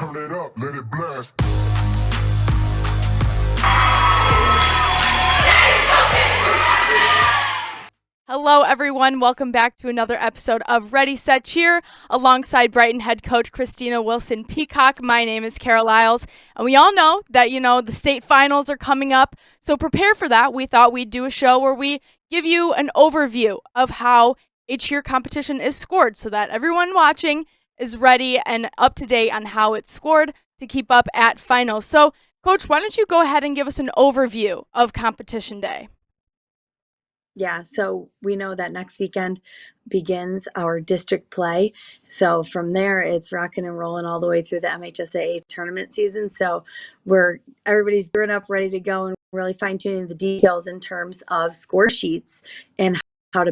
Turn it up, let it blast. Hello, everyone. Welcome back to another episode of Ready, Set, Cheer alongside Brighton head coach Christina Wilson-Peacock. My name is Liles, and we all know that, the state finals are coming up. So prepare for that. We thought we'd do a show where we give you an overview of how a cheer competition is scored so that everyone watching is ready and up to date on how it's scored to keep up at finals. So, Coach, why don't you go ahead and give us an overview of competition day? Yeah, so we know that next weekend begins our district play. So from there, it's rocking and rolling all the way through the MHSAA tournament season. So everybody's gearing up, ready to go, and really fine tuning the details in terms of score sheets and how to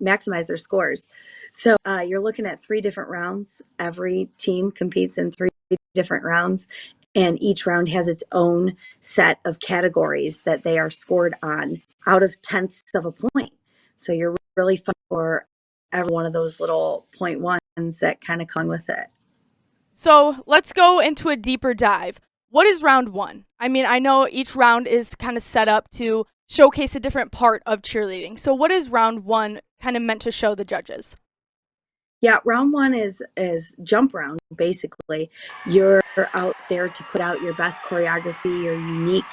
maximize their scores. So you're looking at 3 different rounds. Every team competes in 3 different rounds. And each round has its own set of categories that they are scored on out of tenths of a point. So you're really fun for every one of those little point ones that kind of come with it. So let's go into a deeper dive. What is round 1? I mean, I know each round is kind of set up to showcase a different part of cheerleading. So what is round 1 kind of meant to show the judges? Yeah, round 1 is jump round, basically. You're out there to put out your best choreography, your unique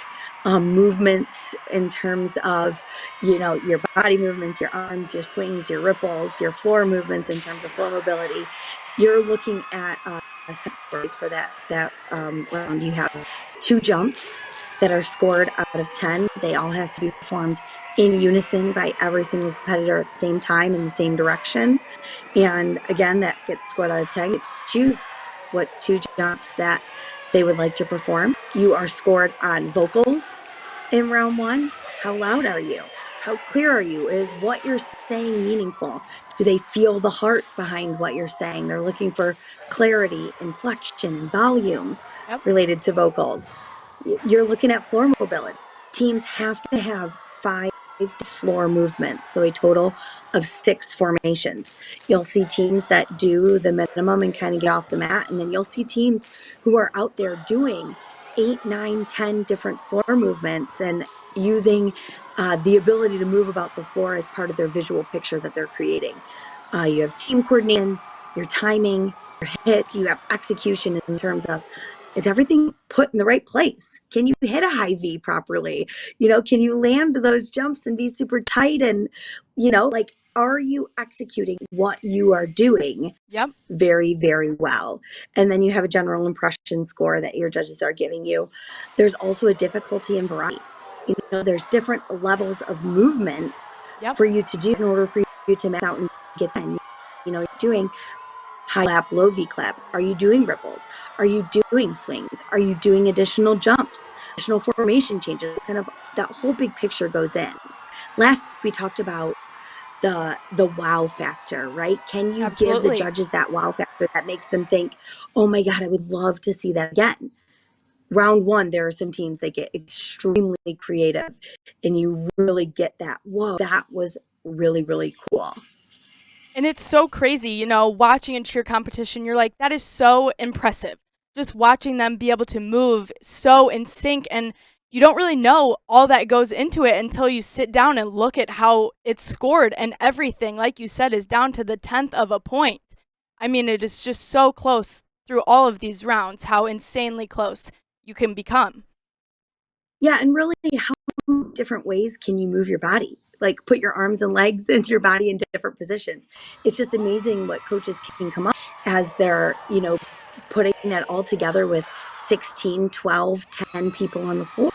movements in terms of, your body movements, your arms, your swings, your ripples, your floor movements in terms of floor mobility. You're looking at categories for that round. You have 2 jumps that are scored out of 10. They all have to be performed in unison by every single competitor at the same time in the same direction. And again, that gets scored out of 10. You choose what 2 jumps that they would like to perform. You are scored on vocals in round 1. How loud are you? How clear are you? Is what you're saying meaningful? Do they feel the heart behind what you're saying? They're looking for clarity, inflection, and volume related to vocals. You're looking at floor mobility. Teams have to have 5 floor movements, so a total of 6 formations. You'll see teams that do the minimum and kind of get off the mat, and then you'll see teams who are out there doing 8, 9, 10 different floor movements and using the ability to move about the floor as part of their visual picture that they're creating. You have team coordination, your timing, your hit, you have execution in terms of, is everything put in the right place? Can you hit a high V properly? Can you land those jumps and be super tight? And, are you executing what you are doing very, very well? And then you have a general impression score that your judges are giving you. There's also a difficulty in variety. There's different levels of movements for you to do in order for you to max out and get them. Doing high clap, low V clap. Are you doing ripples? Are you doing swings? Are you doing additional jumps, additional formation changes? Kind of that whole big picture goes in. Last, we talked about the wow factor, right? Can you give the judges that wow factor that makes them think, oh my God, I would love to see that again? Round 1, there are some teams that get extremely creative and you really get that, whoa, that was really, really cool. And it's so crazy, watching a cheer competition, you're like, that is so impressive. Just watching them be able to move so in sync, and you don't really know all that goes into it until you sit down and look at how it's scored, and everything, like you said, is down to the 10th of a point. I mean, it is just so close through all of these rounds, how insanely close you can become. Yeah, and really, how different ways can you move your body? Like put your arms and legs into your body in different positions. It's just amazing what coaches can come up as they're, putting that all together with 16, 12, 10 people on the floor.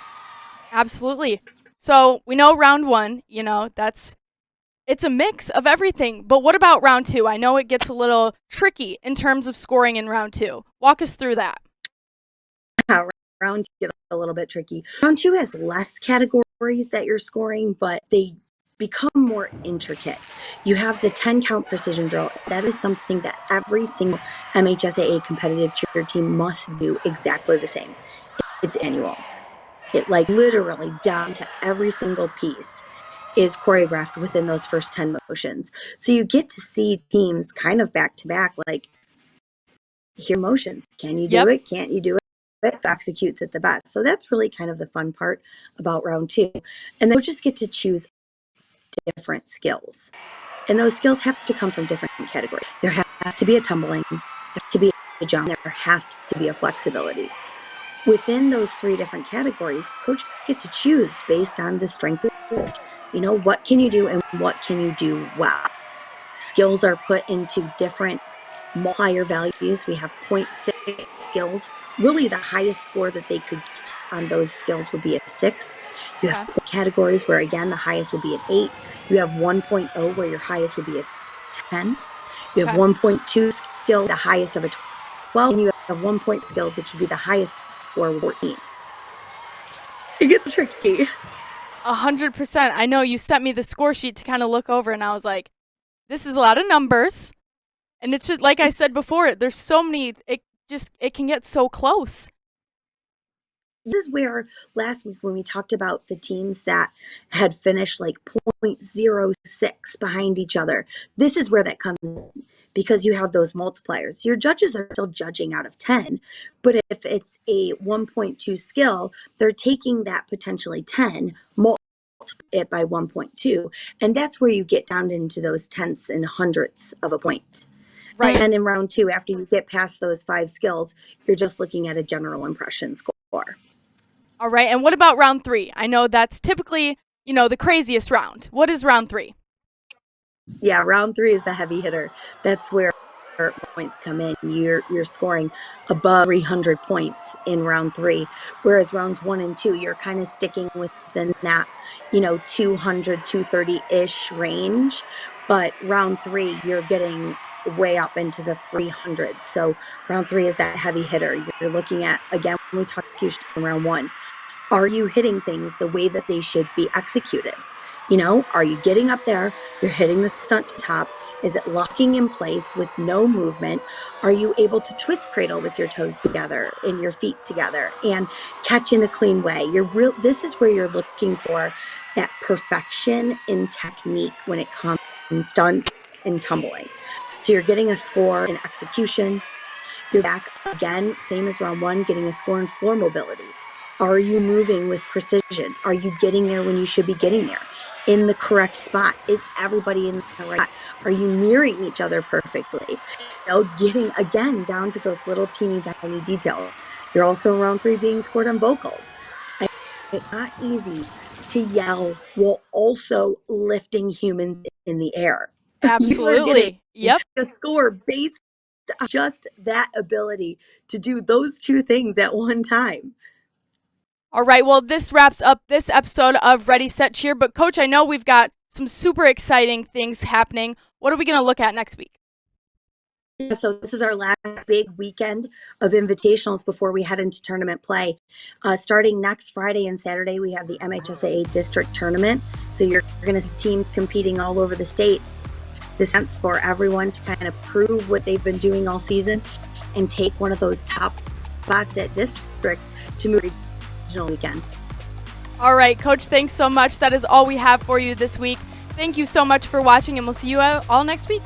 Absolutely. So we know round 1, it's a mix of everything. But what about round 2? I know it gets a little tricky in terms of scoring in round 2. Walk us through that. Round 2 get a little bit tricky. Round 2 has less categories that you're scoring, but they become more intricate. You have the 10 count precision drill. That is something that every single MHSAA competitive cheer team must do exactly the same. It's annual. It literally down to every single piece is choreographed within those first 10 motions. So you get to see teams kind of back to back, hear emotions. Can you do Yep. it? Can't you do it? Executes it the best. So that's really kind of the fun part about round two. And then we'll just get to choose different skills. And those skills have to come from different categories. There has to be a tumbling, there has to be a jump, there has to be a flexibility. Within those three different categories, coaches get to choose based on the strength of it. What can you do and what can you do well? Skills are put into different multiplier values. We have 0.6 skills. Really, the highest score that they could get on those skills would be a 6. You have categories where, again, the highest would be an 8. You have 1.0 where your highest would be a 10. You have 1.2 skill, the highest of a 12. And you have 1 skills, which would be the highest score of 14. It gets tricky. 100%. I know you sent me the score sheet to kind of look over, and I was like, this is a lot of numbers. And it's just, like I said before, there's so many, it can get so close. This is where last week when we talked about the teams that had finished like 0.06 behind each other, this is where that comes in because you have those multipliers. Your judges are still judging out of 10, but if it's a 1.2 skill, they're taking that potentially 10, multiply it by 1.2, and that's where you get down into those tenths and hundredths of a point. Right. And in round two, after you get past those 5 skills, you're just looking at a general impression score. All right. And what about round 3? I know that's typically, the craziest round. What is round 3? Yeah, round 3 is the heavy hitter. That's where points come in. You're scoring above 300 points in round 3, whereas rounds 1 and 2, you're kind of sticking within that, 200, 230-ish range. But round 3, you're getting way up into the 300s. So round 3 is that heavy hitter. You're looking at, again, when we talk execution in round 1, are you hitting things the way that they should be executed? Are you getting up there? You're hitting the stunt to top. Is it locking in place with no movement? Are you able to twist cradle with your toes together and your feet together and catch in a clean way? This is where you're looking for that perfection in technique when it comes to stunts and tumbling. So you're getting a score in execution. You're back again, same as round 1, getting a score in floor mobility. Are you moving with precision? Are you getting there when you should be getting there? In the correct spot? Is everybody in the right spot? Are you mirroring each other perfectly? Getting, again, down to those little teeny tiny details. You're also in round 3 being scored on vocals. It's not easy to yell while also lifting humans in the air. Absolutely. Yep. A score based on just that ability to do those two things at one time. All right, well, this wraps up this episode of Ready, Set, Cheer. But, Coach, I know we've got some super exciting things happening. What are we going to look at next week? Yeah, so this is our last big weekend of invitationals before we head into tournament play. Starting next Friday and Saturday, we have the MHSAA District Tournament. So you're going to see teams competing all over the state. The sense for everyone to kind of prove what they've been doing all season and take one of those top spots at districts to move weekend. All right, Coach, thanks so much. That is all we have for you this week. Thank you so much for watching, and we'll see you all next week.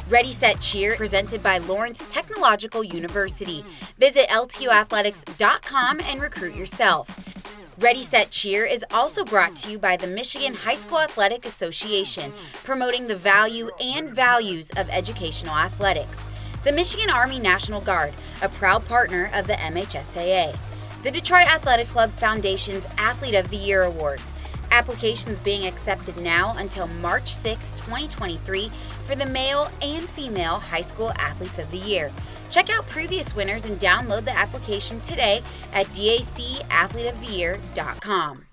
Ready, Set, Cheer, presented by Lawrence Technological University. Visit ltuathletics.com and recruit yourself. Ready, Set, Cheer is also brought to you by the Michigan High School Athletic Association, promoting the value and values of educational athletics. The Michigan Army National Guard, a proud partner of the MHSAA. The Detroit Athletic Club Foundation's Athlete of the Year Awards. Applications being accepted now until March 6, 2023 for the male and female high school athletes of the year. Check out previous winners and download the application today at dacathleteoftheyear.com.